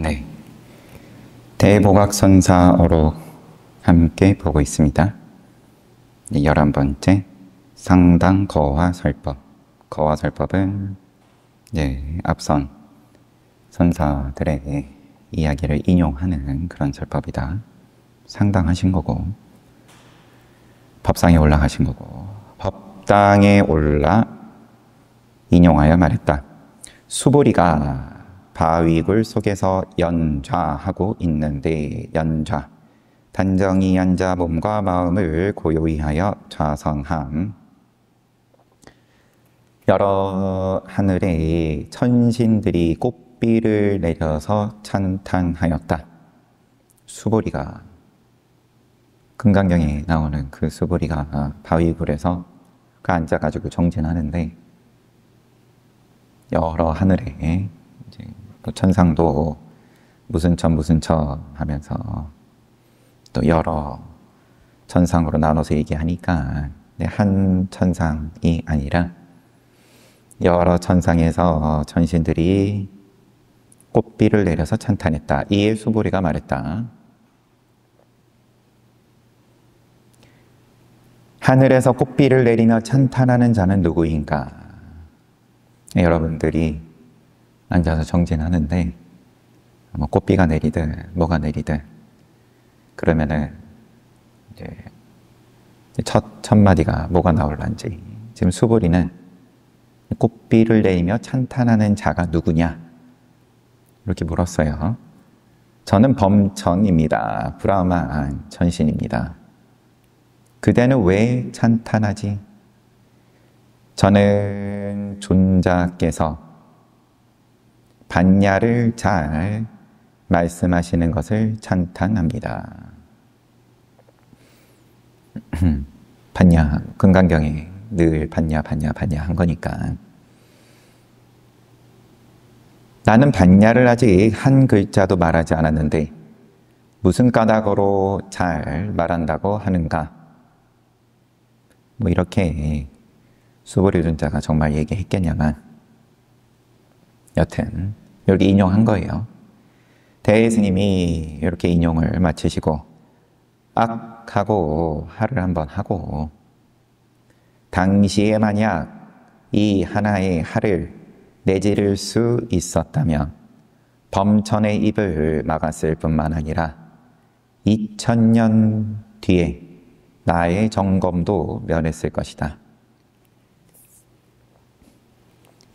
네, 대보각선사어로 함께 보고 있습니다. 11번째 상당 거화설법. 거화설법은 앞선 선사들의 이야기를 인용하는 그런 설법이다. 상당하신 거고 법상에 올라가신 거고, 법당에 올라 인용하여 말했다. 수보리가 바위굴 속에서 연좌하고 있는데, 연좌, 단정히 앉아 몸과 마음을 고요히 하여 좌성함. 여러 하늘의 천신들이 꽃비를 내려서 찬탄하였다. 수보리가, 금강경에 나오는 그 수보리가 바위굴에서 앉아가지고 정진하는데, 여러 하늘에 또 천상도 무슨 천 하면서 또 여러 천상으로 나눠서 얘기하니까 한 천상이 아니라 여러 천상에서 천신들이 꽃비를 내려서 찬탄했다. 이에 수보리가 말했다. 하늘에서 꽃비를 내리며 찬탄하는 자는 누구인가? 여러분들이 앉아서 정진하는데 뭐 꽃비가 내리든 뭐가 내리든 그러면은 이제 첫 마디가 뭐가 나올란지, 지금 수보리는 꽃비를 내리며 찬탄하는 자가 누구냐 이렇게 물었어요. 저는 범천입니다. 브라만 천신입니다. 그대는 왜 찬탄하지? 저는 존자께서 반야를 잘 말씀하시는 것을 찬탄합니다. 반야, 금강경에 늘 반야 한 거니까. 나는 반야를 아직 한 글자도 말하지 않았는데 무슨 까닭으로 잘 말한다고 하는가? 뭐 이렇게 수보리 존자가 정말 얘기했겠냐만, 여튼 여기 인용한 거예요. 대스님이 이렇게 인용을 마치시고 악 하고 하를 한번 하고, 당시에 만약 이 하나의 하를 내지를 수 있었다면 범천의 입을 막았을 뿐만 아니라 2000년 뒤에 나의 정검도 면했을 것이다.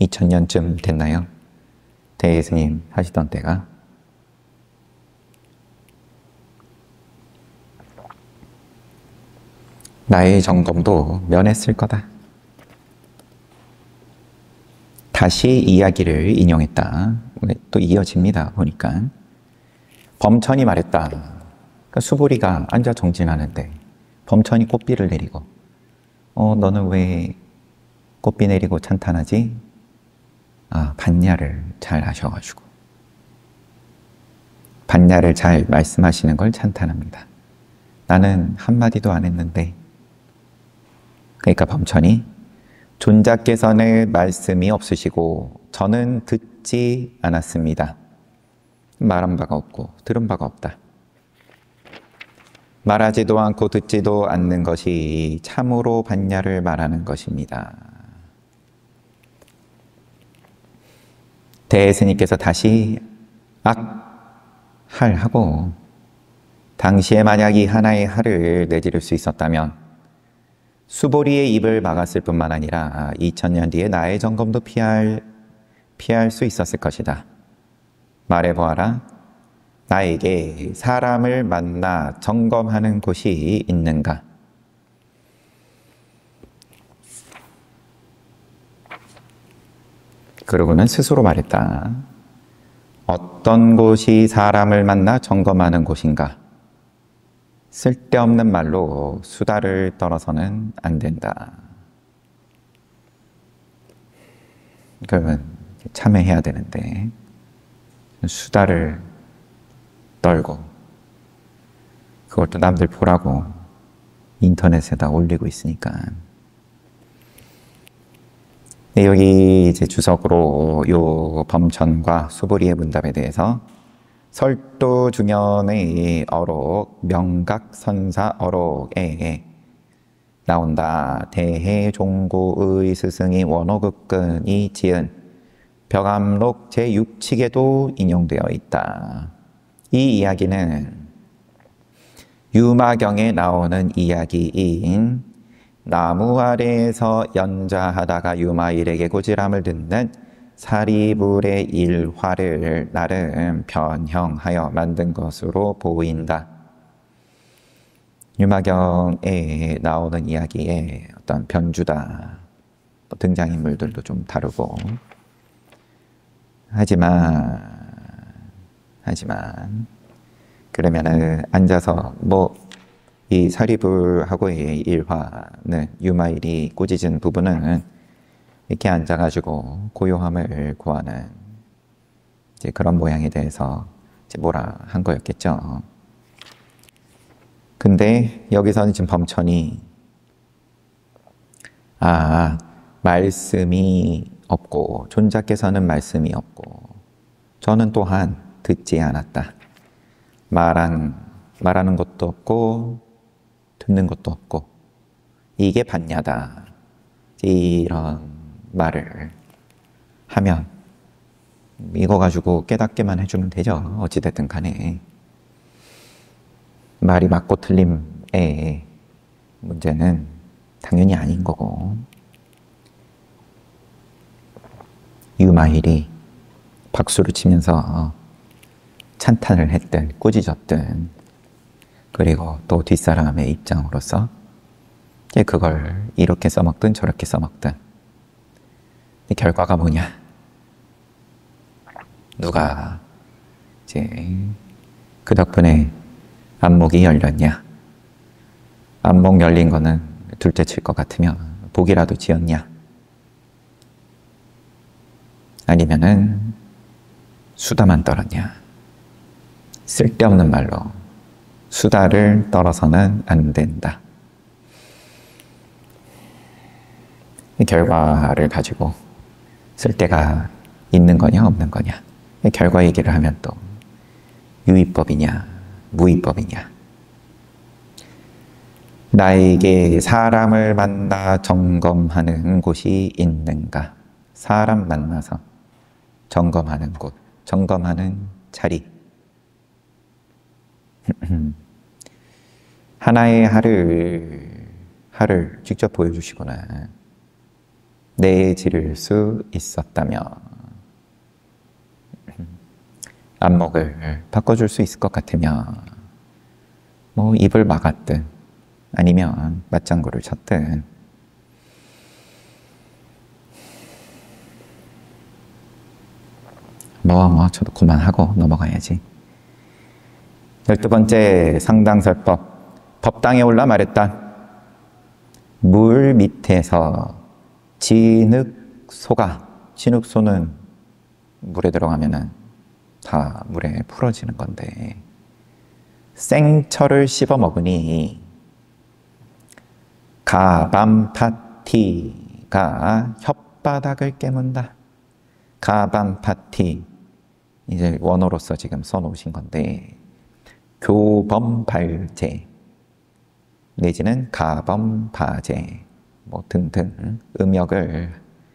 2000년쯤 됐나요? 대스님 하시던 때가. 나의 정검도 면했을 거다. 다시 이야기를 인용했다. 또 이어집니다. 보니까 범천이 말했다. 그러니까 수보리가 앉아 정진하는데 범천이 꽃비를 내리고, 너는 왜 꽃비 내리고 찬탄하지? 반야를 잘 하셔가지고 반야를 잘 말씀하시는 걸 찬탄합니다. 나는 한마디도 안 했는데. 그러니까 범천이 존자께서는 말씀이 없으시고 저는 듣지 않았습니다. 말한 바가 없고 들은 바가 없다. 말하지도 않고 듣지도 않는 것이 참으로 반야를 말하는 것입니다. 대스님께서 다시 할 하고, 당시에 만약 이 하나의 할을 내지를 수 있었다면 수보리의 입을 막았을 뿐만 아니라 2000년 뒤에 나의 정검도 피할 수 있었을 것이다. 말해보아라. 나에게 사람을 만나 점검하는 곳이 있는가? 그러고는 스스로 말했다. 어떤 곳이 사람을 만나 점검하는 곳인가? 쓸데없는 말로 수다를 떨어서는 안 된다. 그러면 참회해야 되는데 수다를 떨고 그것도 남들 보라고 인터넷에다 올리고 있으니까. 여기 이제 주석으로 요 범천과 수보리의 문답에 대해서 설도 중연의 어록, 명각선사 어록에 나온다. 대해종고의 스승이 원호극근이 지은 벽암록 제6칙에도 인용되어 있다. 이 이야기는 유마경에 나오는 이야기인 나무 아래에서 연자하다가 유마일에게 고지람을 듣는 사리불의 일화를 나름 변형하여 만든 것으로 보인다. 유마경에 나오는 이야기의 어떤 변주다. 등장인물들도 좀 다르고. 하지만 그러면은 앉아서 이 사리불하고의 일화는 유마일이 꾸짖은 부분은 이렇게 앉아가지고 고요함을 구하는 이제 그런 모양에 대해서 이제 뭐라 한 거였겠죠. 근데 여기서는 지금 범천이 말씀이 없고 존자께서는 말씀이 없고 저는 또한 듣지 않았다. 말하는 것도 없고 듣는 것도 없고 이게 반야다. 이런 말을 하면 이거 가지고 깨닫게만 해주면 되죠. 어찌됐든 간에. 말이 맞고 틀림의 문제는 당연히 아닌 거고. 유마일이 박수를 치면서 찬탄을 했든 꾸짖었든 그리고 또 뒷사람의 입장으로서 그걸 이렇게 써먹든 저렇게 써먹든 결과가 뭐냐? 누가 이제 그 덕분에 안목이 열렸냐? 안목 열린 거는 둘째 칠 것 같으면 복이라도 지었냐? 아니면은 수다만 떨었냐? 쓸데없는 말로 수다를 떨어서는 안 된다. 이 결과를 가지고 쓸데가 있는 거냐 없는 거냐. 이 결과 얘기를 하면 또 유의법이냐 무의법이냐. 나에게 사람을 만나 점검하는 곳이 있는가. 사람 만나서 점검하는 곳, 점검하는 자리. 하나의 하를 직접 보여주시거나 내지를 수 있었다면 안목을 바꿔줄 수 있을 것 같으면 입을 막았든 아니면 맞장구를 쳤든 저도 그만하고 넘어가야지. 12번째 상당설법. 법당에 올라 말했다. 물 밑에서 진흙소가, 진흙소는 물에 들어가면은 다 물에 풀어지는 건데 생철을 씹어 먹으니 가밤파티가 혓바닥을 깨문다. 가밤파티, 이제 원어로서 지금 써놓으신 건데 교범발제 내지는 가범바제 등등 음역을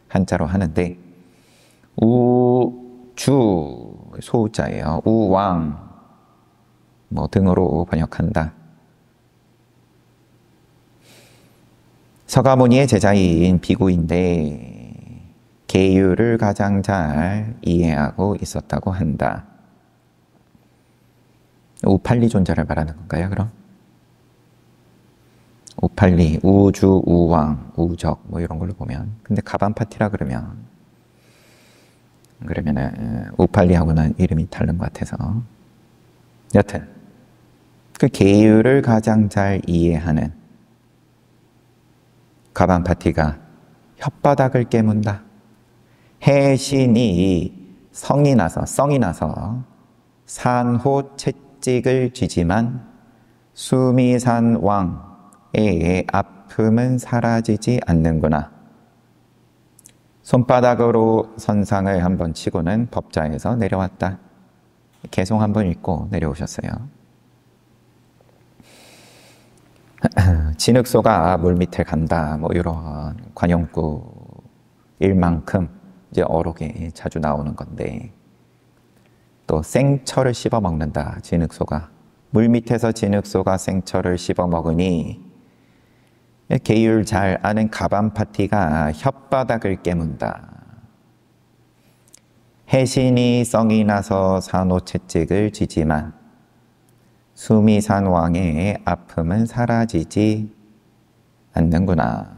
한자로 하는데 우주 소자예요. 우왕 등으로 번역한다. 서가모니의 제자인 비구인데 계율을 가장 잘 이해하고 있었다고 한다. 우팔리 존자를 말하는 건가요, 그럼? 우팔리, 우주, 우왕, 우적 이런 걸로 보면. 근데 가반파티라 그러면은 우팔리하고는 이름이 다른 것 같아서. 여튼 그 계율을 가장 잘 이해하는 가반파티가 혓바닥을 깨문다. 해신이 성이 나서 산호 채찍을 쥐지만 수미산 왕의 아픔은 사라지지 않는구나. 손바닥으로 선상을 한번 치고는 법자에서 내려왔다. 개송 한번 읽고 내려오셨어요. 진흙소가 물밑을 간다. 뭐 이런 관용구 일만큼 이제 어록에 자주 나오는 건데, 또 생철을 씹어 먹는다. 진흙소가 물밑에서 진흙소가 생철을 씹어 먹으니 계율 잘 아는 가반 파티가 혓바닥을 깨문다. 해신이 썽이 나서 산호채찍을 쥐지만 수미산왕의 아픔은 사라지지 않는구나.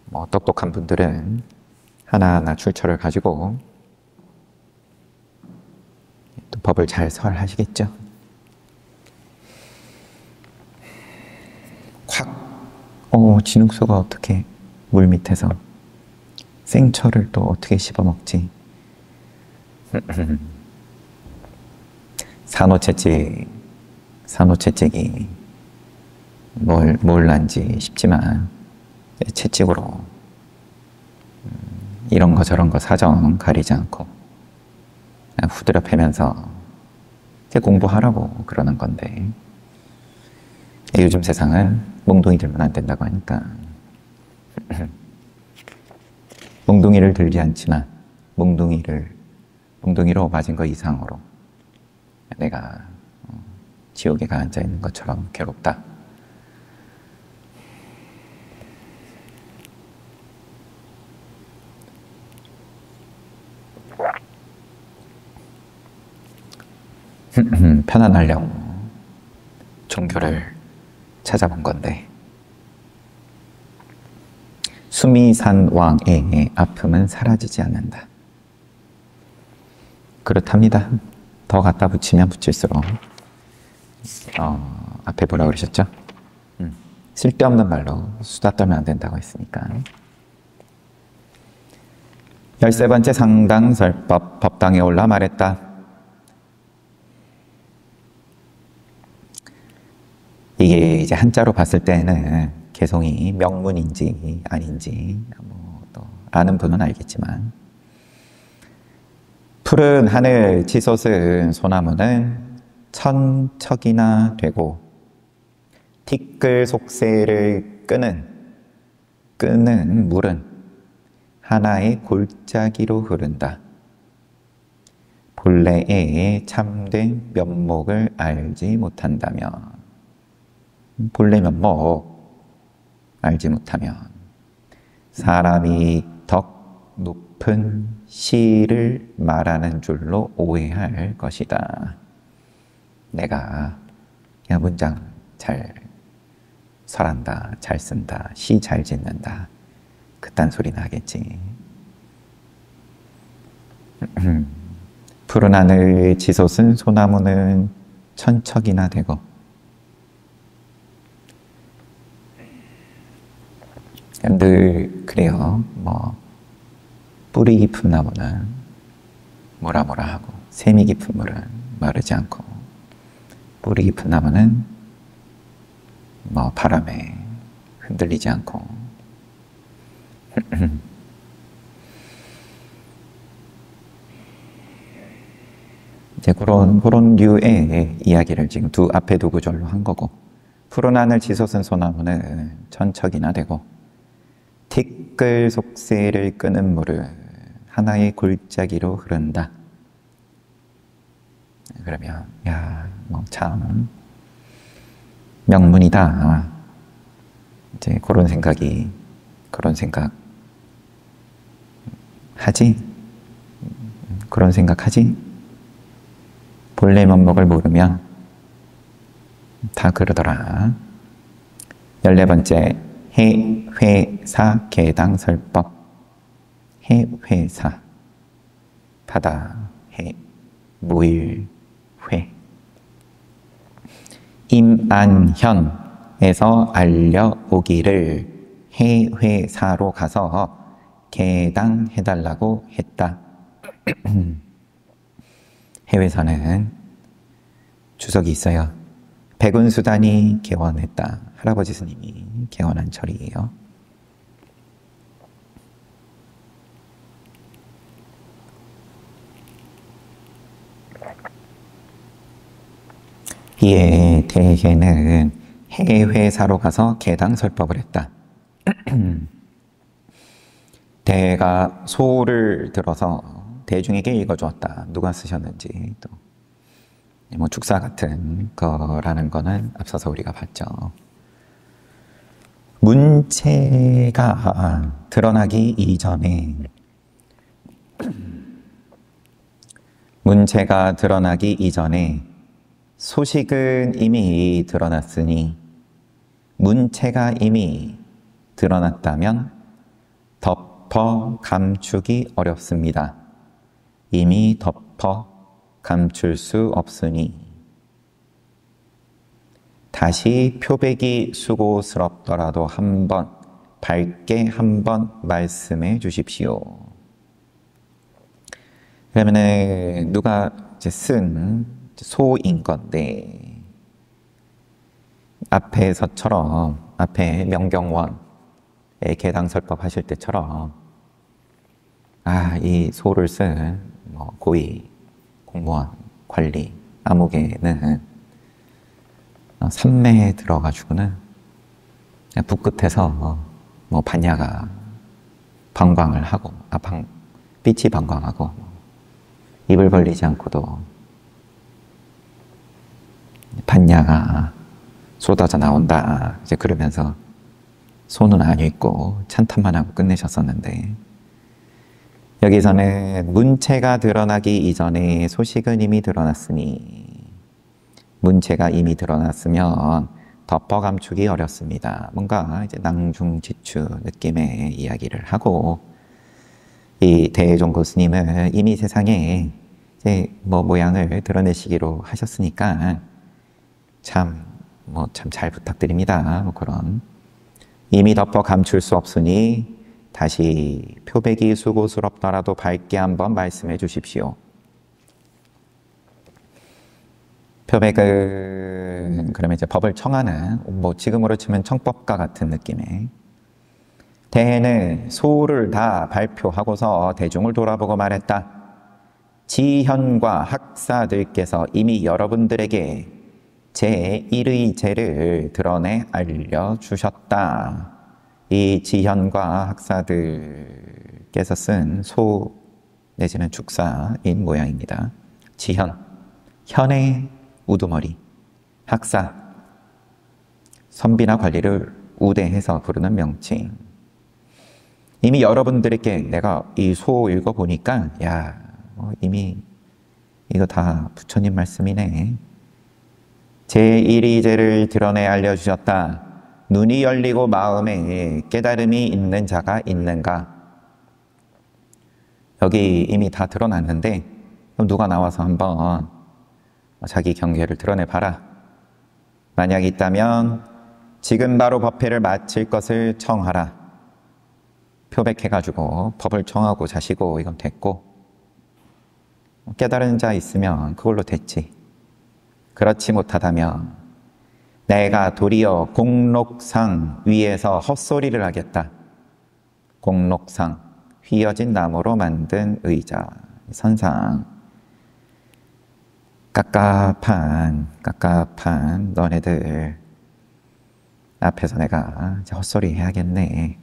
뭐 똑똑한 분들은 하나하나 출처를 가지고 또 법을 잘 설하시겠죠. 진흙소가 어떻게 물 밑에서 생철을 또 어떻게 씹어먹지? 산호채찍이 뭘 난지 싶지만 채찍으로 이런 거 저런 거 사정 가리지 않고 그냥 후드려 패면서 공부하라고 그러는 건데, 요즘 세상은 몽둥이들만 안 된다고 하니까 몽둥이를 들지 않지만 몽둥이로 맞은 거 이상으로 내가 지옥에 가 앉아 있는 것처럼 괴롭다. 편안하려고 종교를 찾아본 건데, 수미산 왕의 아픔은 사라지지 않는다. 그렇답니다. 더 갖다 붙이면 붙일수록 앞에 뭐라 그러셨죠? 쓸데없는 말로 수다 떨면 안 된다고 했으니까. 13번째 상당설법. 법당에 올라 말했다. 이게 이제 한자로 봤을 때는 개송이 명문인지 아닌지 또 아는 분은 알겠지만, 푸른 하늘 치솟은 소나무는 천척이나 되고 티끌 속새를 끄는 물은 하나의 골짜기로 흐른다. 본래의 참된 면목을 알지 못한다면, 본래 면목 알지 못하면 사람이 덕 높은 시를 말하는 줄로 오해할 것이다. 내가 그냥 문장 잘 설한다, 잘 쓴다, 시 잘 짓는다, 그딴 소리나 하겠지. 푸른 하늘 치솟은 소나무는 천척이나 되고, 늘 그래요. 뿌리 깊은 나무는 뭐라 하고, 샘이 깊은 물은 마르지 않고, 뿌리 깊은 나무는 바람에 흔들리지 않고. 이제 그런 류의 이야기를 지금 앞에 두 구절로 한 거고, 푸른 하늘 치솟은 소나무는 천척이나 되고 티끌 속새를 끄는 물은 하나의 골짜기로 흐른다. 그러면 참 명문이다. 이제 그런 생각 하지? 그런 생각하지? 본래 면목을 모르면 다 그러더라. 14번째 해회사 개당설법. 해회사 바다 해 무일 회. 임안현에서 알려오기를 해회사로 가서 개당해달라고 했다. 해회사는 주석이 있어요. 백운수단이 개원했다. 할아버지 스님이 개원한 절이에요. 이에 대해는 해회사로 가서 개당설법을 했다. 대가 소를 들어서 대중에게 읽어주었다. 누가 쓰셨는지 또 뭐 축사 같은 거라는 거는 앞서서 우리가 봤죠. 문체가 드러나기 이전에 소식은 이미 드러났으니 문체가 이미 드러났다면 덮어 감추기 어렵습니다. 이미 덮어 감출 수 없으니 다시 표백이 수고스럽더라도 밝게 한번 말씀해 주십시오. 그러면은 누가 이제 쓴 소인 건데 앞에 명경원의 개당설법 하실 때처럼 이 소를 쓴 고위 공무원, 관리, 아무개는 산매에 들어가지고는 북끝에서 반야가 방광을 하고, 빛이 방광하고, 입을 벌리지 않고도 반야가 쏟아져 나온다. 이제 그러면서 소는 안 읽고 찬탄만 하고 끝내셨었는데, 여기서는 문체가 드러나기 이전에 소식은 이미 드러났으니 문체가 이미 드러났으면 덮어 감추기 어렵습니다. 뭔가 이제 낭중지추 느낌의 이야기를 하고 이 대종고 스님은 이미 세상에 이제 모양을 드러내시기로 하셨으니까 참 잘 부탁드립니다. 그런 이미 덮어 감출 수 없으니 다시 표백이 수고스럽더라도 밝게 한번 말씀해 주십시오. 표백은 그러면 이제 법을 청하는 지금으로 치면 청법가 같은 느낌의 대해는 소를 다 발표하고서 대중을 돌아보고 말했다. 지현과 학사들께서 이미 여러분들에게 제1의 죄를 드러내 알려주셨다. 이 지현과 학사들께서 쓴 소 내지는 축사인 모양입니다. 지현, 현의 우두머리, 학사, 선비나 관리를 우대해서 부르는 명칭. 이미 여러분들에게 내가 이 소 읽어보니까 이미 이거 다 부처님 말씀이네. 제1의 죄를 드러내 알려주셨다. 눈이 열리고 마음에 깨달음이 있는 자가 있는가? 여기 이미 다 드러났는데 그럼 누가 나와서 한번 자기 경계를 드러내봐라. 만약 있다면 지금 바로 법회를 마칠 것을 청하라. 표백해가지고 법을 청하고 자시고 이건 됐고 깨달은 자 있으면 그걸로 됐지. 그렇지 못하다면 내가 도리어 공록상 위에서 헛소리를 하겠다. 공록상, 휘어진 나무로 만든 의자, 선상. 깝깝한 너네들 앞에서 내가 헛소리 해야겠네.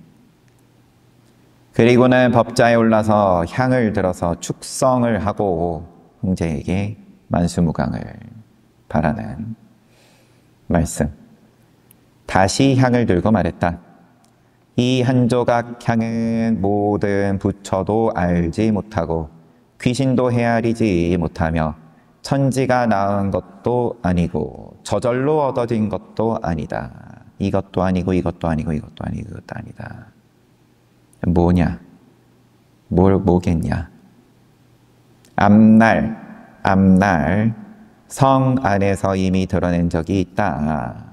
그리고는 법자에 올라서 향을 들어서 축성을 하고 형제에게 만수무강을 바라는 말씀. 다시 향을 들고 말했다. 이 한 조각 향은 모든 부처도 알지 못하고 귀신도 헤아리지 못하며 천지가 낳은 것도 아니고 저절로 얻어진 것도 아니다. 이것도 아니고 이것도 아니고 이것도 아니고 이것도 아니다. 뭐냐? 뭐겠냐? 앞날 성 안에서 이미 드러낸 적이 있다.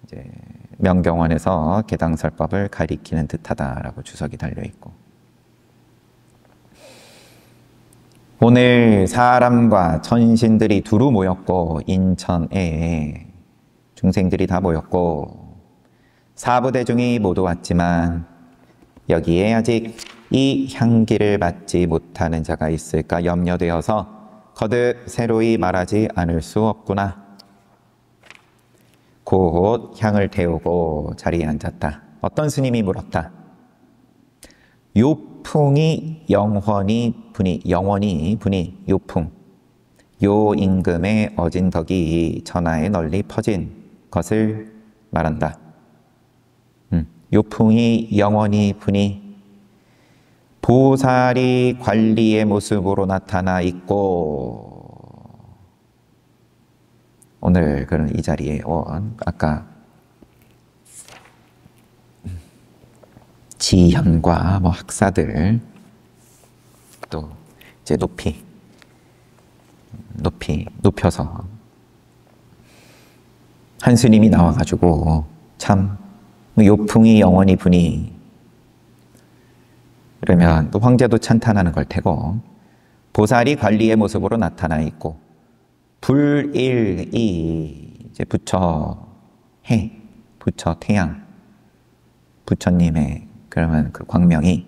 이제 명경원에서 개당설법을 가리키는 듯하다라고 주석이 달려 있고. 오늘 사람과 천신들이 두루 모였고 인천에 중생들이 다 모였고 사부대중이 모두 왔지만 여기에 아직 이 향기를 맡지 못하는 자가 있을까 염려되어서 거듭 새로이 말하지 않을 수 없구나. 곧 향을 태우고 자리에 앉았다. 어떤 스님이 물었다. 요풍이 영원히 분이 요풍. 요 임금의 어진 덕이 전하에 널리 퍼진 것을 말한다. 요풍이 영원히 분이 보살이 관리의 모습으로 나타나 있고, 오늘 그런 이 자리에 온 아까 지현과 학사들 또 이제 높여서 한 스님이 나와가지고 참 요풍이 영원히 분이, 그러면 또 황제도 찬탄하는 걸 테고, 보살이 관리의 모습으로 나타나 있고, 불일이 이제 부처 해, 부처 태양, 부처님의 그러면 그 광명이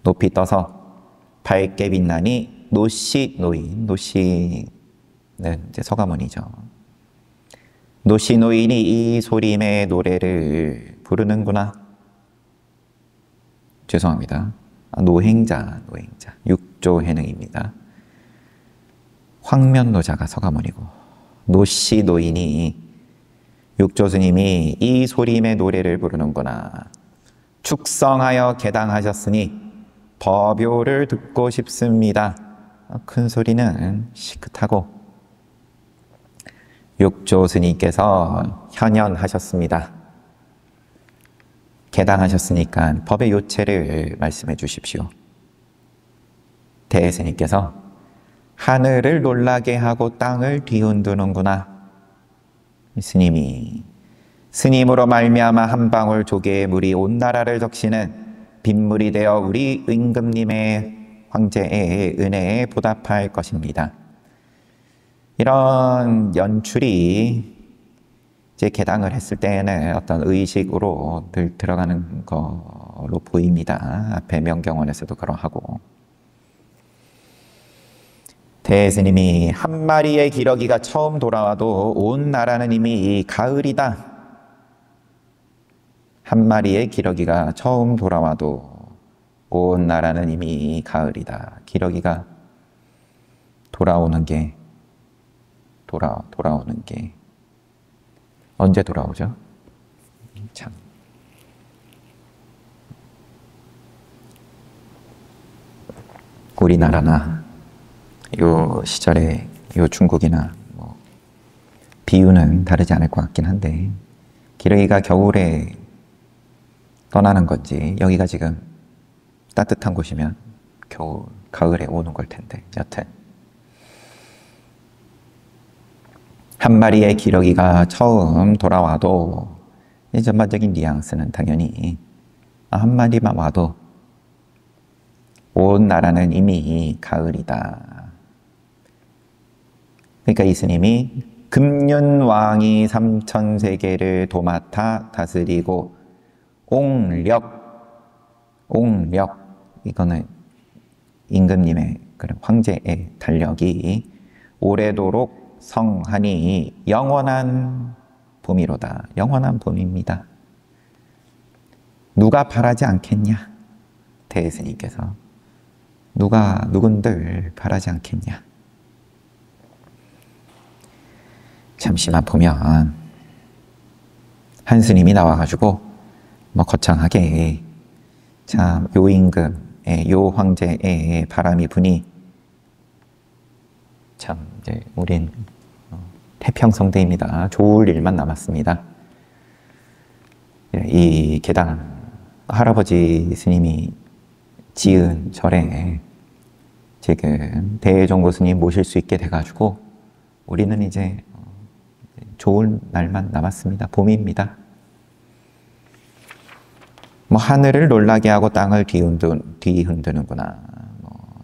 높이 떠서 밝게 빛나니 노시 노인, 노시는 이제 서가모니죠. 노시 노인이 이 소림의 노래를 부르는구나. 죄송합니다. 노행자, 육조해능입니다. 황면노자가 서가모니고, 노시 노인이 육조스님이 이 소림의 노래를 부르는구나. 축성하여 개당하셨으니 법요를 듣고 싶습니다. 큰 소리는 시끗하고, 육조스님께서 현현하셨습니다. 개당하셨으니까 법의 요체를 말씀해 주십시오. 대스님께서 하늘을 놀라게 하고 땅을 뒤흔드는구나. 스님으로 말미암아 한 방울 조개의 물이 온 나라를 적시는 빗물이 되어 우리 임금님의 황제의 은혜에 보답할 것입니다. 이런 연출이 이제 개당을 했을 때에는 어떤 의식으로 들어가는 거로 보입니다. 앞에 명경원에서도 그러하고, 대스님이 한 마리의 기러기가 처음 돌아와도 온 나라는 이미 가을이다. 한 마리의 기러기가 처음 돌아와도 온 나라는 이미 가을이다. 기러기가 돌아오는 게 언제 돌아오죠? 참. 우리나라나 요 시절에 요 중국이나 비유는 다르지 않을 것 같긴 한데, 기러기가 겨울에 떠나는 건지, 여기가 지금 따뜻한 곳이면 가을에 오는 걸 텐데, 여튼 한 마리의 기러기가 처음 돌아와도, 이 전반적인 뉘앙스는 당연히 한 마리만 와도 온 나라는 이미 가을이다. 그러니까 이 스님이 금륜왕이 삼천세계를 도맡아 다스리고 옹력, 이거는 임금님의 그런 황제의 달력이 오래도록 성하니 영원한 봄이로다. 영원한 봄입니다. 누가 바라지 않겠냐? 대스님께서 누군들 바라지 않겠냐? 잠시만 보면 한 스님이 나와가지고 거창하게 참 요 임금의 요 황제의 바람이 부니 참 이제 우린 태평성대입니다. 좋을 일만 남았습니다. 이 개당 할아버지 스님이 지은 절에 지금 대종고 스님 모실 수 있게 돼가지고 우리는 이제 좋은 날만 남았습니다. 봄입니다. 하늘을 놀라게 하고 땅을 뒤흔드는구나.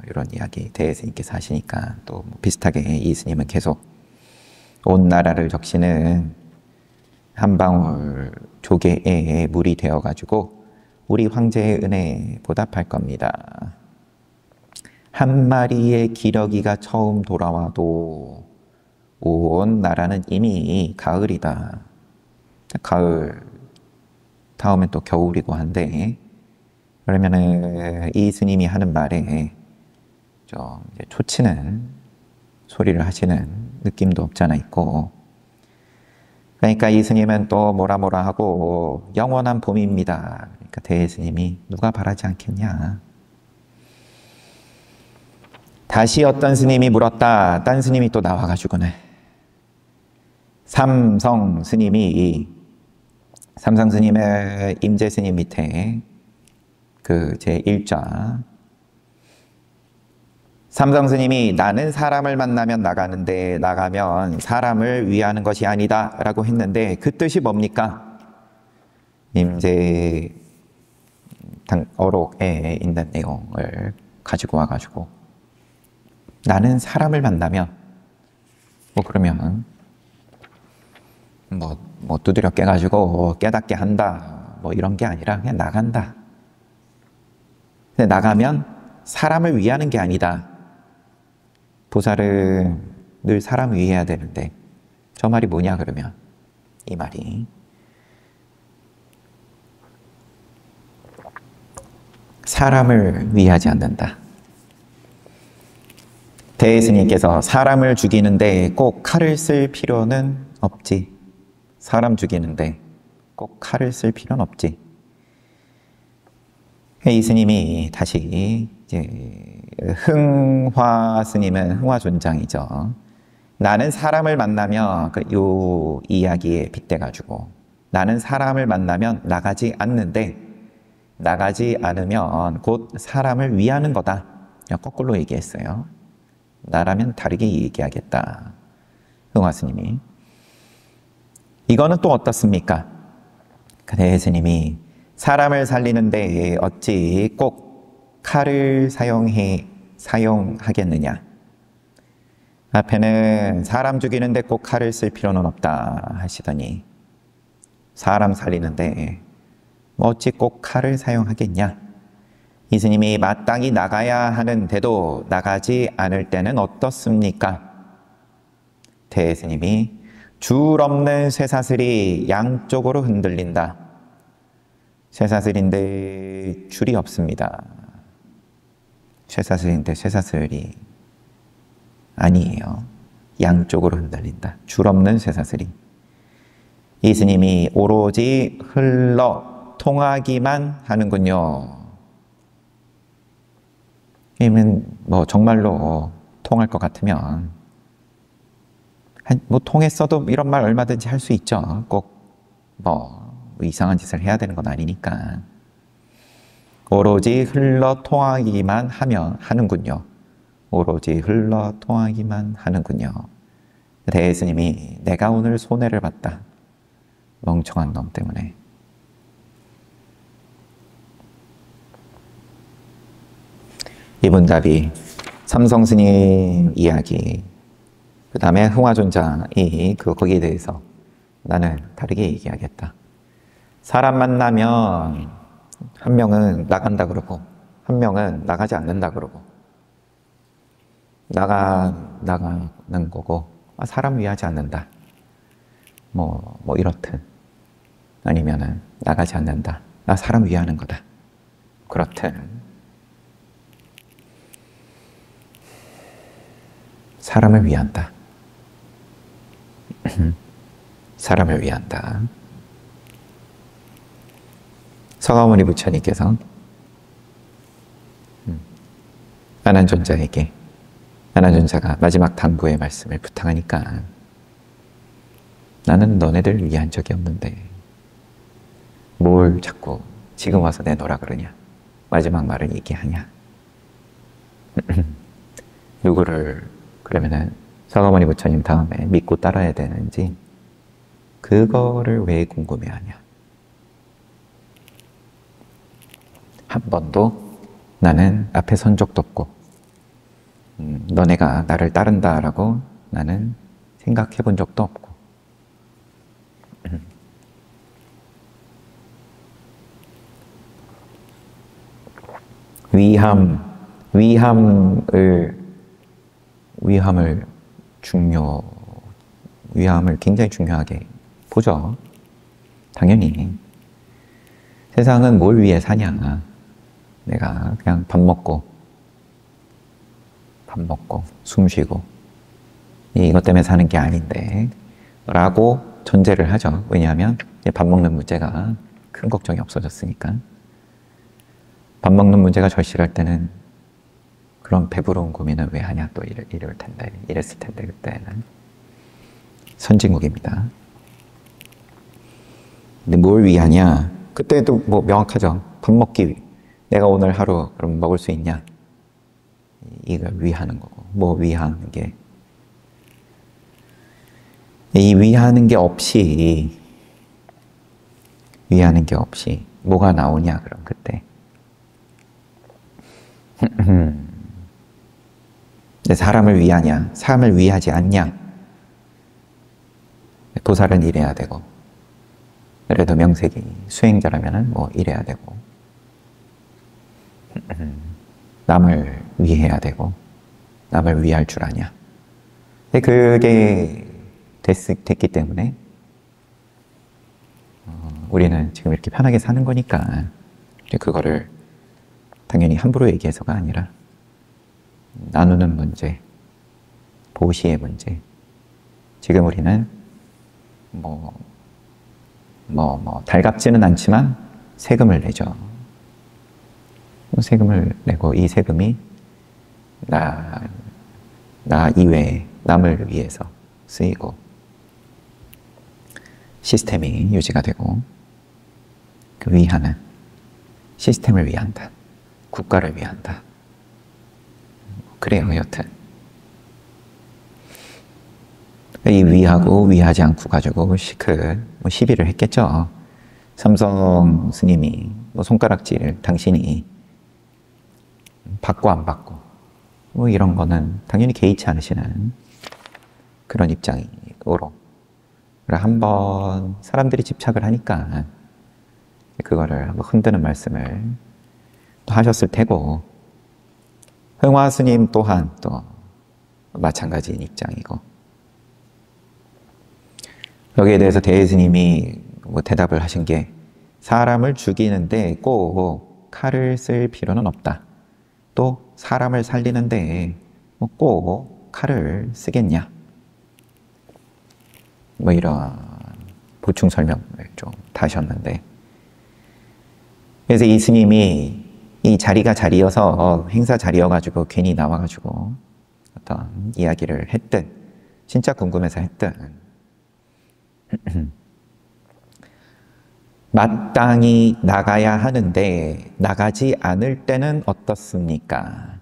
이런 이야기 대스님께서 하시니까 또 비슷하게 이 스님은 계속 온 나라를 적시는 한 방울 조개의 물이 되어가지고 우리 황제의 은혜에 보답할 겁니다. 한 마리의 기러기가 처음 돌아와도 온 나라는 이미 가을이다. 가을, 다음엔 또 겨울이고 한데, 그러면은 이 스님이 하는 말에 좀 초치는 소리를 하시는 느낌도 없잖아 있고, 그러니까 이 스님은 또 뭐라 하고 영원한 봄입니다. 그러니까 대스님이 누가 바라지 않겠냐. 다시 어떤 스님이 물었다. 딴 스님이 또 나와가지고는 삼성 스님의 임재 스님 밑에 그 제1자 삼성 스님이 나는 사람을 만나면 나가면 사람을 위하는 것이 아니다 라고 했는데 그 뜻이 뭡니까? 임재 어록에 있는 내용을 가지고 와가지고 나는 사람을 만나면 그러면 두드려 깨가지고 깨닫게 한다 이런 게 아니라 그냥 나간다. 근데 나가면 사람을 위하는 게 아니다. 보살은 늘 사람을 위해야 되는데 저 말이 뭐냐 그러면 이 말이 사람을 위하지 않는다. 대스님께서 사람을 죽이는데 꼭 칼을 쓸 필요는 없지. 사람 죽이는데 꼭 칼을 쓸 필요는 없지. 이 스님이 다시 이제 흥화 스님은 흥화존장이죠. 나는 사람을 만나면 요 이야기에 빗대가지고 나는 사람을 만나면 나가지 않는데 나가지 않으면 곧 사람을 위하는 거다. 거꾸로 얘기했어요. 나라면 다르게 얘기하겠다. 흥화 스님이. 이거는 또 어떻습니까? 대스님이 사람을 살리는데 어찌 꼭 칼을 사용하겠느냐? 앞에는 사람 죽이는데 꼭 칼을 쓸 필요는 없다 하시더니 사람 살리는데 어찌 꼭 칼을 사용하겠냐? 이 스님이 마땅히 나가야 하는데도 나가지 않을 때는 어떻습니까? 대스님이 줄 없는 쇠사슬이 양쪽으로 흔들린다. 쇠사슬인데 줄이 없습니다. 쇠사슬인데 쇠사슬이 아니에요. 양쪽으로 흔들린다. 줄 없는 쇠사슬이. 이 스님이 오로지 흘러 통하기만 하는군요. 그러면 정말로 통할 것 같으면 통했어도 이런 말 얼마든지 할 수 있죠. 꼭 이상한 짓을 해야 되는 건 아니니까. 오로지 흘러 통하기만 하는군요. 오로지 흘러 통하기만 하는군요. 대스님이 내가 오늘 손해를 봤다. 멍청한 놈 때문에. 이분답이 삼성스님 이야기, 그 다음에 흥화존장이 거기에 대해서 나는 다르게 얘기하겠다. 사람 만나면 한 명은 나간다 그러고 한 명은 나가지 않는다 그러고 나가는 거고 사람 위하지 않는다. 이렇든 아니면은 나가지 않는다. 나 사람 위하는 거다. 그렇든 사람을 위한다. 사람을 위한다. 서가모니 부처님께서 아난존자에게 아난존자가 마지막 당부의 말씀을 부탁하니까 나는 너네들 위한 적이 없는데 뭘 자꾸 지금 와서 내놓으라 그러냐. 마지막 말을 얘기하냐. 누구를 그러면은 서가모니 부처님 다음에 믿고 따라야 되는지 그거를 왜 궁금해하냐. 한 번도 나는 앞에 선 적도 없고 너네가 나를 따른다라고 나는 생각해 본 적도 없고 위함을 굉장히 중요하게 보죠. 당연히 세상은 뭘 위해 사냐. 내가 그냥 밥 먹고 숨 쉬고 이것 때문에 사는 게 아닌데 라고 전제를 하죠. 왜냐하면 밥 먹는 문제가 큰 걱정이 없어졌으니까. 밥 먹는 문제가 절실할 때는 그런 배부러운 고민을 왜 하냐 또 이랬을 텐데 그때는 선진국입니다. 근데 뭘 위하냐? 그때도 뭐 명확하죠. 밥 먹기 위해. 내가 오늘 하루 그럼 먹을 수 있냐? 이걸 위하는 거고. 뭐 위하는 게. 이 위하는 게 없이 뭐가 나오냐 그럼 그때. 근데 사람을 위하냐? 사람을 위하지 않냐? 도살은 이래야 되고 그래도 명색이 수행자라면 뭐 이래야 되고 남을 위해야 되고 남을 위할 줄 아냐. 근데 그게 됐기 때문에 우리는 지금 이렇게 편하게 사는 거니까 그거를 당연히 함부로 얘기해서가 아니라 나누는 문제, 보시의 문제. 지금 우리는 달갑지는 않지만 세금을 내죠. 세금을 내고 이 세금이 나 이외에 남을 위해서 쓰이고 시스템이 유지가 되고 그 위하는 시스템을 위한다. 국가를 위한다. 그래요, 여튼. 이 위하고 위하지 않고 가지고 시비를 했겠죠. 삼성 스님이 손가락질 당신이 받고 안 받고 이런 거는 당연히 개의치 않으시는 그런 입장으로 한번 사람들이 집착을 하니까 그거를 한번 흔드는 말씀을 또 하셨을 테고 흥화 스님 또한 또 마찬가지인 입장이고 여기에 대해서 대해 스님이 대답을 하신 게 사람을 죽이는데 꼭 칼을 쓸 필요는 없다. 또 사람을 살리는데 꼭 칼을 쓰겠냐. 이런 보충 설명을 좀 하셨는데 그래서 이 스님이 이 자리가 자리여서 행사 자리여가지고 괜히 나와가지고 어떤 이야기를 했든 진짜 궁금해서 했든 마땅히 나가야 하는데 나가지 않을 때는 어떻습니까?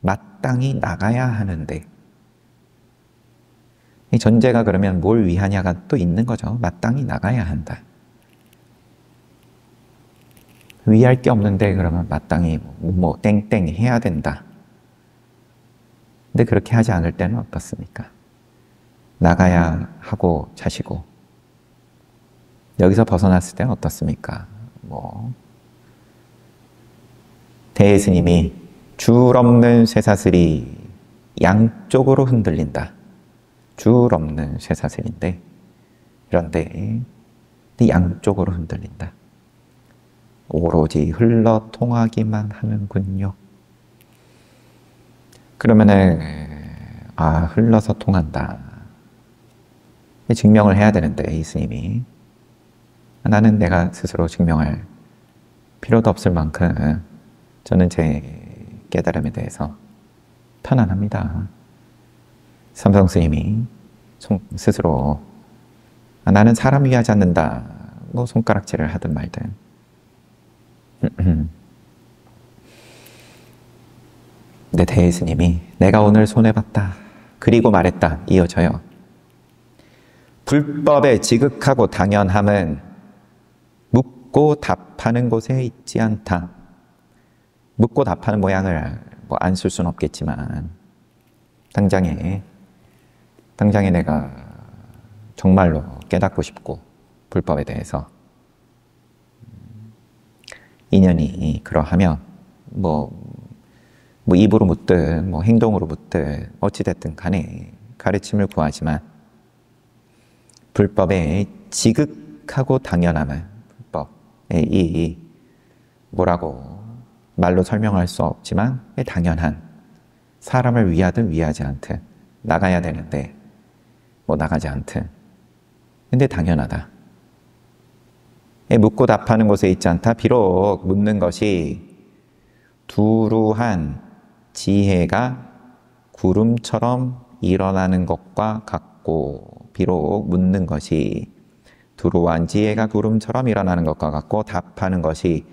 마땅히 나가야 하는데 이 전제가 그러면 뭘 위하냐가 또 있는 거죠. 마땅히 나가야 한다. 위할 게 없는데 그러면 마땅히 땡땡 해야 된다. 근데 그렇게 하지 않을 때는 어떻습니까? 나가야 하고 자시고 여기서 벗어났을 때는 어떻습니까? 대해 스님이 줄 없는 쇠사슬이 양쪽으로 흔들린다. 줄 없는 쇠사슬인데 그런데 양쪽으로 흔들린다. 오로지 흘러 통하기만 하는군요. 그러면은 흘러서 통한다. 증명을 해야 되는데 이 스님이 나는 내가 스스로 증명할 필요도 없을 만큼 저는 제 깨달음에 대해서 편안합니다. 삼성 스님이 스스로 나는 사람 위하지 않는다. 손가락질을 하든 말든 근데 대해 스님이 내가 오늘 손해봤다. 그리고 말했다. 이어져요. 불법에 지극하고 당연함은 묻고 답하는 곳에 있지 않다. 묻고 답하는 모양을 안 쓸 수는 없겠지만 당장에 내가 정말로 깨닫고 싶고 불법에 대해서 인연이 그러하면 입으로 묻든 행동으로 묻든 어찌됐든 간에 가르침을 구하지만 불법에 지극하고 당연함을 불법의 이 뭐라고 말로 설명할 수 없지만 당연한, 사람을 위하든 위하지 않든 나가야 되는데 뭐 나가지 않든 근데 당연하다. 묻고 답하는 곳에 있지 않다. 비록 묻는 것이 두루한 지혜가 구름처럼 일어나는 것과 같고, 비록 묻는 것이 두루한 지혜가 구름처럼 일어나는 것과 같고, 답하는 것이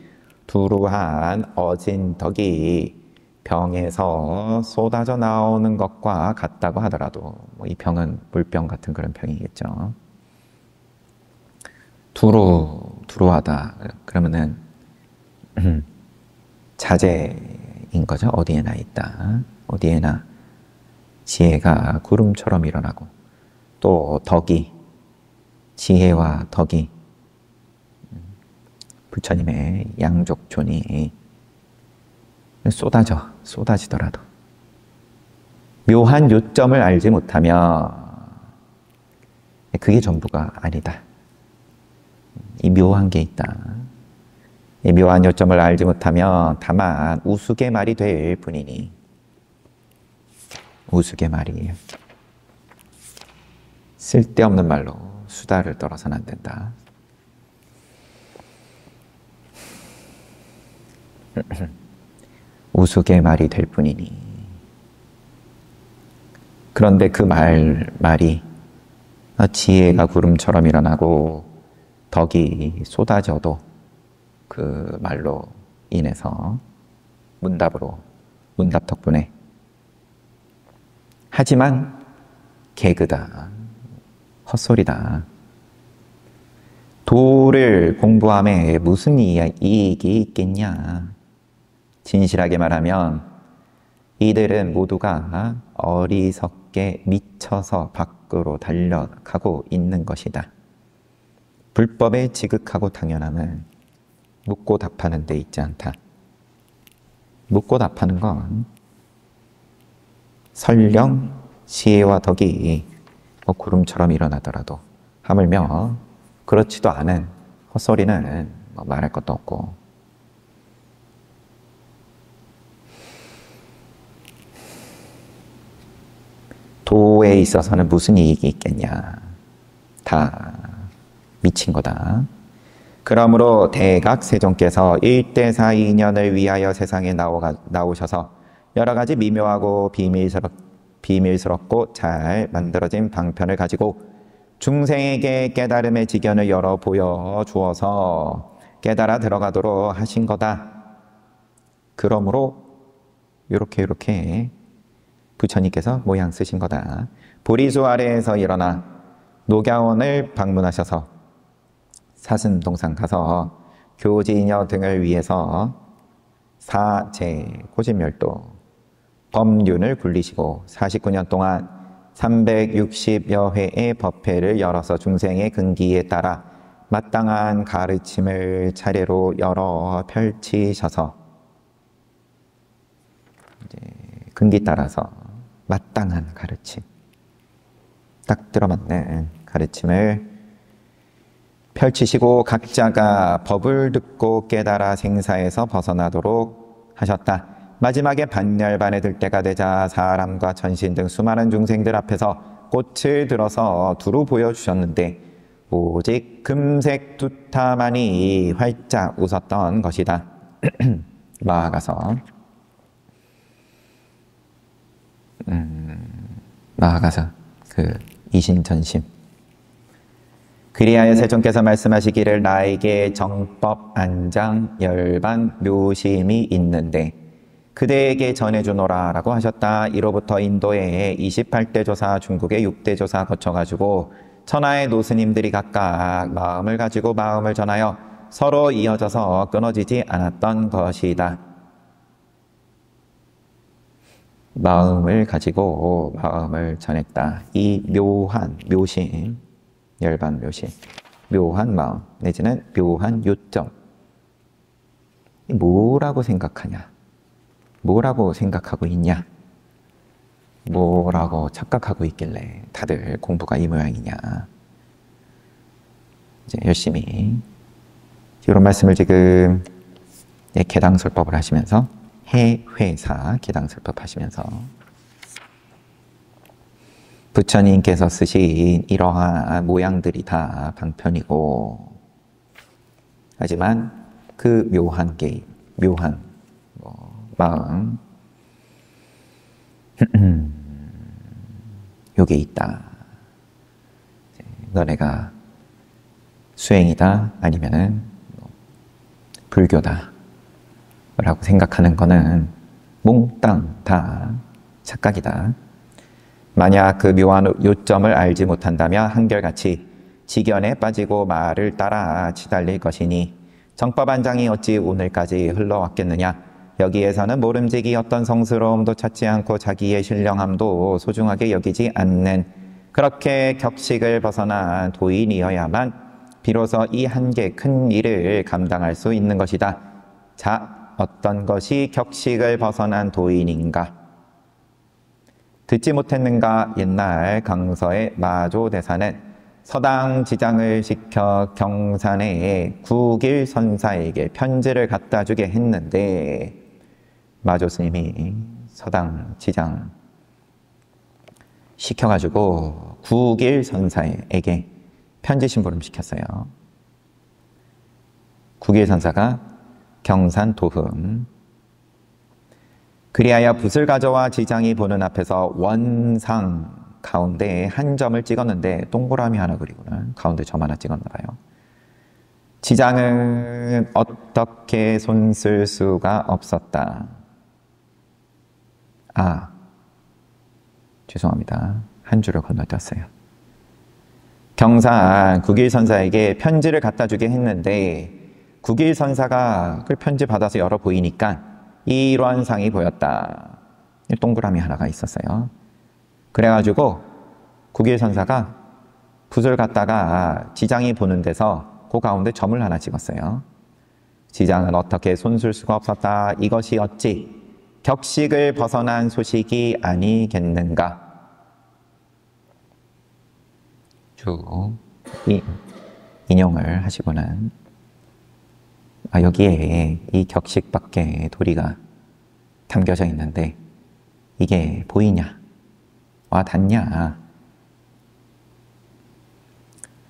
두루한 어진 덕이 병에서 쏟아져 나오는 것과 같다고 하더라도, 뭐 이 병은 물병 같은 그런 병이겠죠. 두루하다 그러면은 자제인 거죠. 어디에나 있다. 어디에나 지혜가 구름처럼 일어나고, 또 덕이, 지혜와 덕이, 부처님의 양족존이 쏟아지더라도 묘한 요점을 알지 못하면 그게 전부가 아니다. 이 묘한 게 있다. 이 묘한 요점을 알지 못하면 다만 우스개 말이 될 뿐이니, 우스개 말이 쓸데없는 말로 수다를 떨어서는 안 된다. 우스개 말이 될 뿐이니. 그런데 그 말이 지혜가 구름처럼 일어나고 덕이 쏟아져도 그 말로 인해서 문답 덕분에, 하지만 개그다, 헛소리다. 도를 공부함에 무슨 이익이 있겠냐. 진실하게 말하면 이들은 모두가 어리석게 미쳐서 밖으로 달려가고 있는 것이다. 불법의 지극하고 당연함을 묻고 답하는 데 있지 않다. 묻고 답하는 건 설령 지혜와 덕이 구름처럼 일어나더라도, 하물며 그렇지도 않은 헛소리는 말할 것도 없고, 도에 있어서는 무슨 이익이 있겠냐. 다 미친 거다. 그러므로 대각 세종께서 1대4 인연을 위하여 세상에 나오셔서 여러 가지 미묘하고 비밀스럽고 잘 만들어진 방편을 가지고 중생에게 깨달음의 지견을 열어 보여주어서 깨달아 들어가도록 하신 거다. 그러므로 이렇게 부처님께서 모양 쓰신 거다. 보리수 아래에서 일어나 녹야원을 방문하셔서 사슴동산 가서 교지녀 등을 위해서 사제, 고집멸도, 법륜을 굴리시고 49년 동안 360여 회의 법회를 열어서 중생의 근기에 따라 마땅한 가르침을 차례로 열어 펼치셔서, 이제 근기 따라서 마땅한 가르침, 딱 들어맞는 가르침을 펼치시고 각자가 법을 듣고 깨달아 생사에서 벗어나도록 하셨다. 마지막에 반열반에 들 때가 되자 사람과 천신 등 수많은 중생들 앞에서 꽃을 들어서 두루 보여주셨는데 오직 금색 두타만이 활짝 웃었던 것이다. 나아가서 그 이신전심, 그리하여 세존께서 말씀하시기를 나에게 정법, 안장, 열반, 묘심이 있는데 그대에게 전해주노라 라고 하셨다. 이로부터 인도에 28대 조사, 중국에 6대 조사 거쳐가지고 천하의 노스님들이 각각 마음을 가지고 마음을 전하여 서로 이어져서 끊어지지 않았던 것이다. 마음을 가지고 마음을 전했다. 이 묘한 묘심, 열반 묘심, 묘한 마음 내지는 묘한 요점, 뭐라고 생각하냐, 뭐라고 생각하고 있냐, 뭐라고 착각하고 있길래 다들 공부가 이 모양이냐. 이제 열심히 이런 말씀을 지금 개당설법을 하시면서 해회사 개당설법 하시면서 부처님께서 쓰신 이러한 모양들이 다 방편이고, 하지만 그 묘한 게임, 묘한 마음, 요게 있다. 너네가 수행이다 아니면은 불교다 라고 생각하는 거는 몽땅 다 착각이다. 만약 그 묘한 요점을 알지 못한다면 한결같이 지견에 빠지고 말을 따라 치달릴 것이니 정법안장이 어찌 오늘까지 흘러왔겠느냐. 여기에서는 모름지기 어떤 성스러움도 찾지 않고 자기의 신령함도 소중하게 여기지 않는 그렇게 격식을 벗어난 도인이어야만 비로소 이 한계 큰 일을 감당할 수 있는 것이다. 자, 어떤 것이 격식을 벗어난 도인인가? 듣지 못했는가? 옛날 강서의 마조대사는 서당 지장을 시켜 경산의 국일 선사에게 편지를 갖다 주게 했는데, 마조 스님이 서당 지장 시켜가지고 국일 선사에게 편지 심부름 시켰어요. 국일 선사가 경산 도흠. 그리하여 붓을 가져와 지장이 보는 앞에서 원상 가운데에 한 점을 찍었는데, 동그라미 하나 그리고는 가운데 점 하나 찍었나 봐요. 지장은 어떻게 손쓸 수가 없었다. 아, 죄송합니다. 한 줄을 건너뛰었어요. 경산 국일선사에게 편지를 갖다 주게 했는데, 국일선사가 그 편지 받아서 열어 보이니까 이러한 상이 보였다. 동그라미 하나가 있었어요. 그래가지고 국일선사가 붓을 갖다가 지장이 보는 데서 그 가운데 점을 하나 찍었어요. 지장은 어떻게 손쓸 수가 없었다. 이것이 어찌 격식을 벗어난 소식이 아니겠는가. 쭉 인용을 하시고는 여기에 이 격식밖에 도리가 담겨져 있는데 이게 보이냐? 와 닿냐?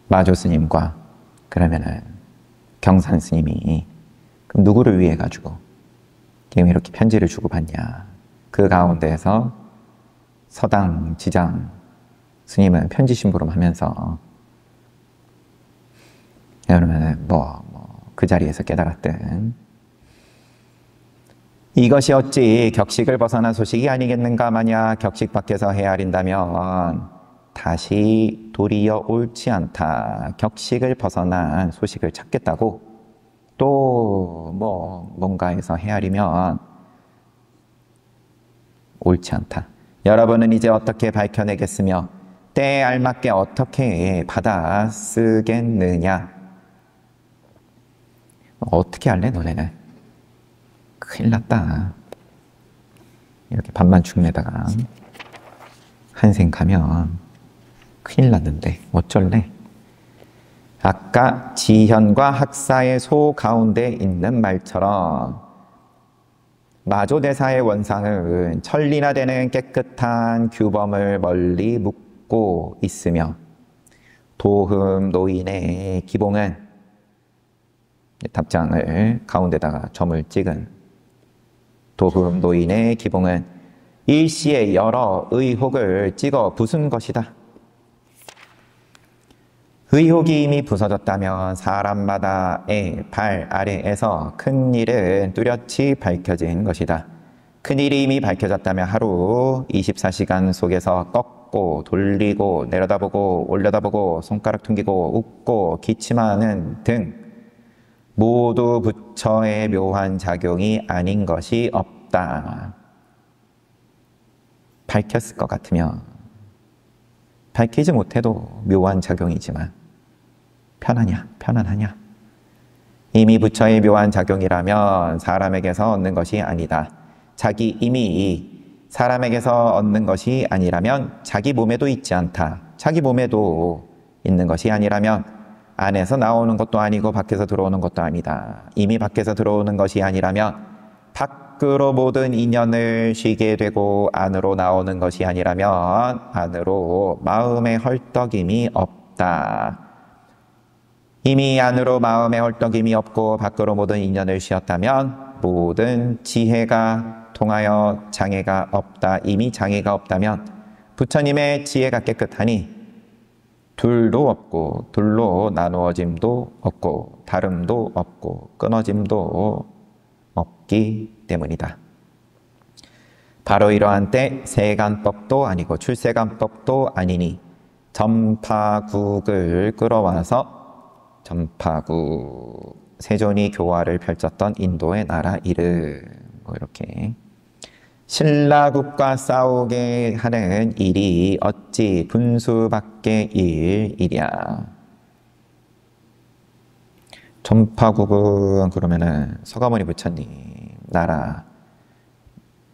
마조 스님과 그러면은 경산 스님이 그럼 누구를 위해 가지고 지금 이렇게 편지를 주고받냐? 그 가운데에서 서당 지장 스님은 편지 심부름 하면서 그러면은 그 자리에서 깨달았든 이것이 어찌 격식을 벗어난 소식이 아니겠는가. 만약 격식 밖에서 헤아린다면 다시 도리어 옳지 않다. 격식을 벗어난 소식을 찾겠다고 또 뭔가에서 헤아리면 옳지 않다. 여러분은 이제 어떻게 밝혀내겠으며 때에 알맞게 어떻게 받아 쓰겠느냐. 어떻게 할래 너네는? 큰일 났다. 이렇게 반만 축내다가 한생 가면 큰일 났는데 어쩔래? 아까 지현과 학사의 소 가운데 있는 말처럼 마조대사의 원상은 천리나 되는 깨끗한 규범을 멀리 묻고 있으며 도흠 노인의 기봉은 답장을 가운데다가 점을 찍은 도흠 노인의 기봉은 일시에 여러 의혹을 찍어 부순 것이다. 의혹이 이미 부서졌다면 사람마다의 발 아래에서 큰 일은 뚜렷이 밝혀진 것이다. 큰 일이 이미 밝혀졌다면 하루 24시간 속에서 꺾고 돌리고 내려다보고 올려다보고 손가락 튕기고 웃고 기침하는 등 모두 부처의 묘한 작용이 아닌 것이 없다. 밝혔을 것 같으면 밝히지 못해도 묘한 작용이지만 편하냐? 편안하냐? 이미 부처의 묘한 작용이라면 사람에게서 얻는 것이 아니다. 이미 사람에게서 얻는 것이 아니라면 자기 몸에도 있지 않다. 자기 몸에도 있는 것이 아니라면 안에서 나오는 것도 아니고 밖에서 들어오는 것도 아니다. 이미 밖에서 들어오는 것이 아니라면, 밖으로 모든 인연을 쉬게 되고 안으로 나오는 것이 아니라면 안으로 마음의 헐떡임이 없다. 이미 안으로 마음의 헐떡임이 없고 밖으로 모든 인연을 쉬었다면 모든 지혜가 통하여 장애가 없다. 이미 장애가 없다면 부처님의 지혜가 깨끗하니 둘도 없고 둘로 나누어짐도 없고 다름도 없고 끊어짐도 없기 때문이다. 바로 이러한 때 세간법도 아니고 출세간법도 아니니 전파국을 끌어와서 전파국 세존이 교화를 펼쳤던 인도의 나라 이름 이렇게 신라국과 싸우게 하는 일이 어찌 분수밖의 일이랴. 전파국은 그러면은 서가모니 부처님 나라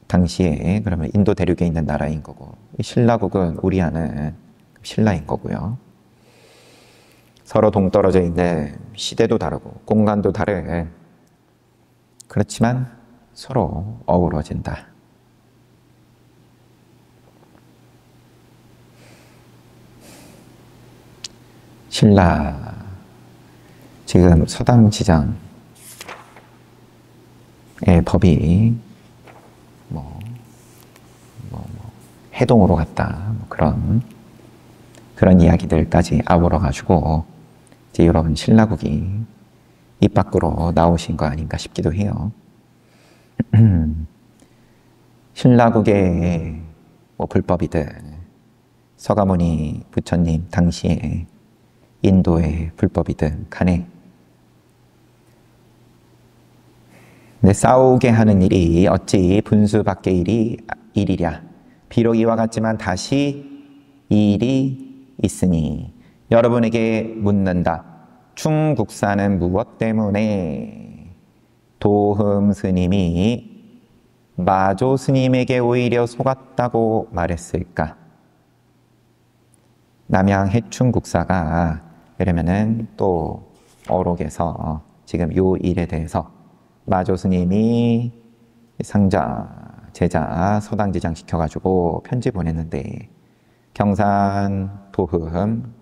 당시에 그러면 인도 대륙에 있는 나라인 거고, 신라국은 우리 아는 신라인 거고요. 서로 동떨어져 있는 시대도 다르고 공간도 다른, 그렇지만 서로 어우러진다. 신라 지금 서당지장의 법이 해동으로 갔다, 그런 이야기들까지 아우러가지고 이제 여러분 신라국이 입 밖으로 나오신 거 아닌가 싶기도 해요. 신라국의 불법이든 서가모니 부처님 당시에 인도의 불법이든 간에 싸우게 하는 일이 어찌 분수밖의 일이랴. 비록 이와 같지만 다시 이 일이 있으니 여러분에게 묻는다. 충국사는 무엇 때문에 도흠 스님이 마조 스님에게 오히려 속았다고 말했을까? 남양 해충국사가 그러면은 또 어록에서 지금 요 일에 대해서 마조 스님이 상자, 제자 서당지장 시켜가지고 편지 보냈는데 경산 도흠,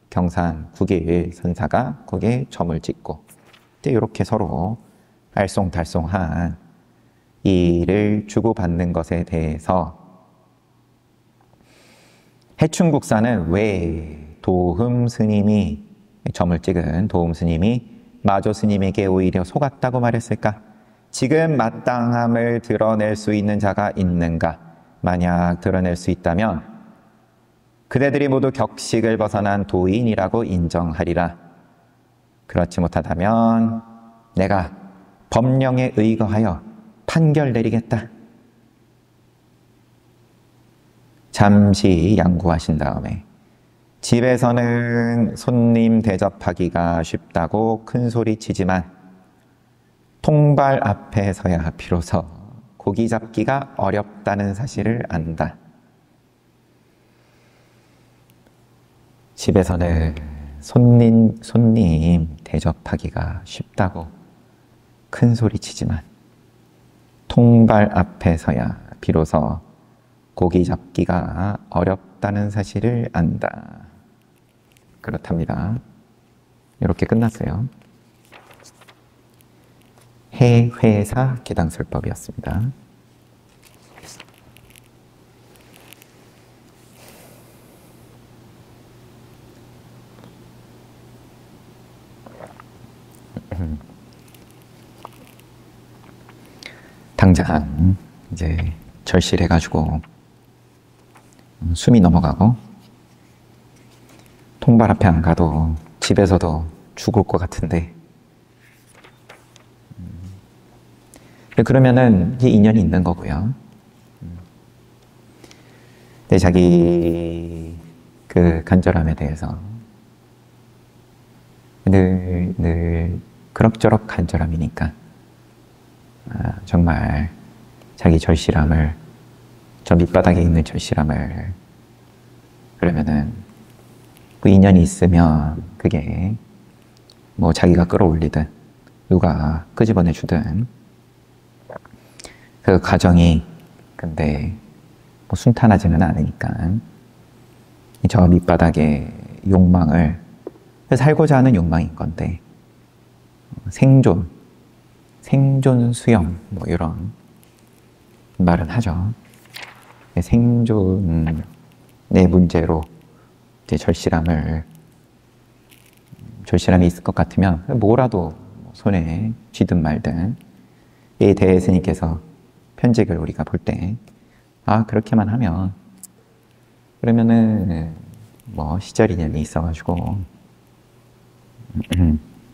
경산 국일 선사가 거기에 점을 찍고 이렇게 서로 알쏭달쏭한 일을 주고받는 것에 대해서 해충국사는 왜 도흠 스님이 점을 찍은 도흠 스님이 마조 스님에게 오히려 속았다고 말했을까? 지금 마땅함을 드러낼 수 있는 자가 있는가? 만약 드러낼 수 있다면 그대들이 모두 격식을 벗어난 도인이라고 인정하리라. 그렇지 못하다면 내가 법령에 의거하여 판결 내리겠다. 잠시 양구하신 다음에 집에서는 손님 대접하기가 쉽다고 큰 소리 치지만 통발 앞에 서야 비로소 고기 잡기가 어렵다는 사실을 안다. 집에서는 손님 대접하기가 쉽다고 큰 소리 치지만 통발 앞에 서야 비로소 고기 잡기가 어렵다는 사실을 안다. 그렇답니다. 이렇게 끝났어요. 해회사 계당설법이었습니다. 당장 이제 절실해가지고 숨이 넘어가고 통발 앞에 안 가도 집에서도 죽을 것 같은데 그러면은 이 인연이 있는 거고요. 근데 자기 그 간절함에 대해서 늘 그럭저럭 간절함이니까 정말 자기 절실함을, 저 밑바닥에 있는 절실함을, 그러면은 그 인연이 있으면 그게 뭐 자기가 끌어올리든 누가 끄집어내주든 그 과정이 근데 뭐 순탄하지는 않으니까 저 밑바닥의 욕망을 살고자 하는 욕망인 건데 생존 수영 뭐 이런 말은 하죠. 생존의 문제로 이제 절실함이 있을 것 같으면 뭐라도 손에 쥐든 말든 이 대스님께서 편직을 우리가 볼 때 그렇게만 하면 그러면은 뭐 시절인연이 있어가지고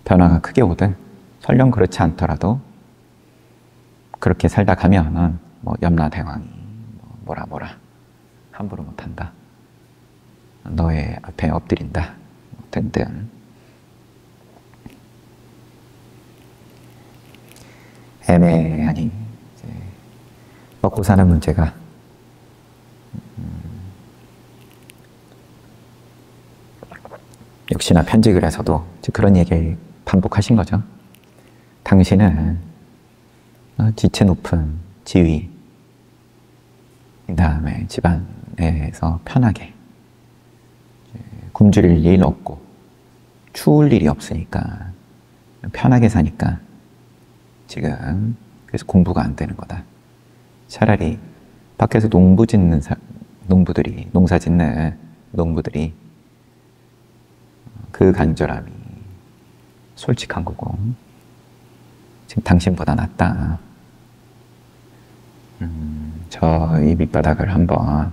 변화가 크게 오든 설령 그렇지 않더라도 그렇게 살다 가면 뭐 염라대왕이 뭐라 함부로 못한다, 너의 앞에 엎드린다 등등 애매하니 이제 먹고 사는 문제가 역시나 편직을 해서도 그런 얘기를 반복하신 거죠. 당신은 지체 높은 지위, 그 다음에 집안에서 편하게 굶주릴 일 없고 추울 일이 없으니까 편하게 사니까 지금 그래서 공부가 안 되는 거다. 차라리 밖에서 농사 짓는 농부들이 그 간절함이 솔직한 거고 지금 당신보다 낫다. 저 이 밑바닥을 한번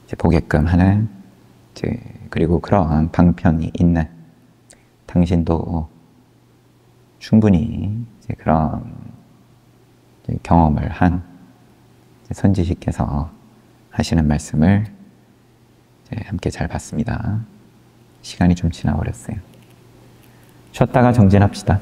이제 보게끔 하는 그리고 그런 방편이 있는 당신도 충분히 이제 그런 이제 경험을 한 선지식께서 하시는 말씀을 이제 함께 잘 봤습니다. 시간이 좀 지나버렸어요. 쉬었다가 정진합시다.